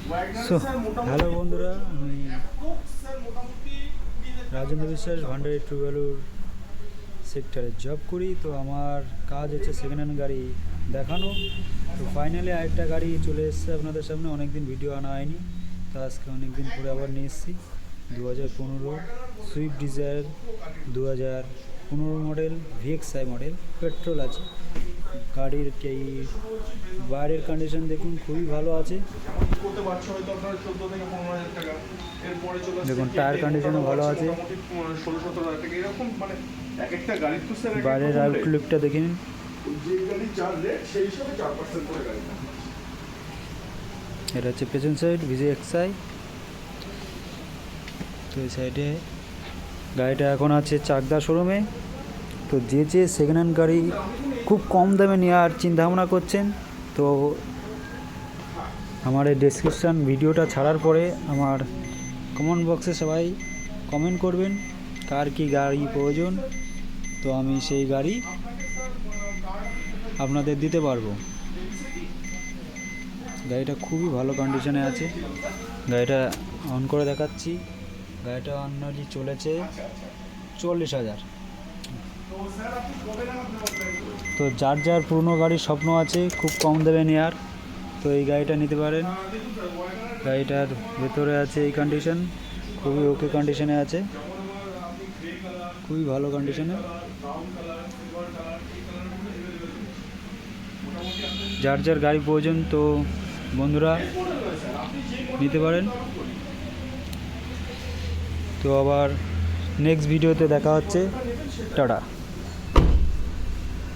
So hello বন্ধুরা, আমি রাজেন্দ্র বিশ্বাস ভান্ডারি ট্রু ভ্যালুর সেক্টরে জব করি। তো আমার কাজ হচ্ছে সেকেন্ড হ্যান্ড গাড়ি দেখানো। তো ফাইনালি আরেকটা গাড়ি চলে এসেছে আপনাদের সামনে। অনেক দিন ভিডিও আনা হয়নি, তো আজকে অনেক দিন পরে আবার নিয়ে এসেছি। 2015 Swift Dzire, 2015 model, VXI model, petrol আছে। গাড়ির এই বাইরের কন্ডিশন দেখুন, খুবই ভালো আছে। দেখুন টায়ার কন্ডিশনও ভালো আছে। বাইরের আউটলুকটা দেখে নিন। এটা হচ্ছে পেছন সাইড VXI। তো এই সাইডে গাড়িটা এখন আছে চাকদা শোরুমে। তো যে সেকেন্ড হ্যান্ড গাড়ি খুব কম দামে নেওয়ার চিন্তাভাবনা করছেন, তো আমার এই ডেসক্রিপশান ভিডিওটা ছাড়ার পরে আমার কমেন্ট বক্সে সবাই কমেন্ট করবেন কার কী গাড়ি প্রয়োজন, তো আমি সেই গাড়ি আপনাদের দিতে পারবো। গাড়িটা খুবই ভালো কন্ডিশনে আছে। গাড়িটা অন করে দেখাচ্ছি। গাড়িটা অনলি চলেছে 40,000। তো যার পুরনো গাড়ির স্বপ্ন আছে খুব কম দামে নেওয়ার, তো এই গাড়িটা নিতে পারেন। গাড়িটার ভেতরে আছে এই কন্ডিশন, খুবই ওকে কন্ডিশনে আছে, খুবই ভালো কন্ডিশনে। যার গাড়ি প্রয়োজন তো বন্ধুরা নিতে পারেন। তো আবার নেক্সট ভিডিওতে দেখা হচ্ছে। টাটা।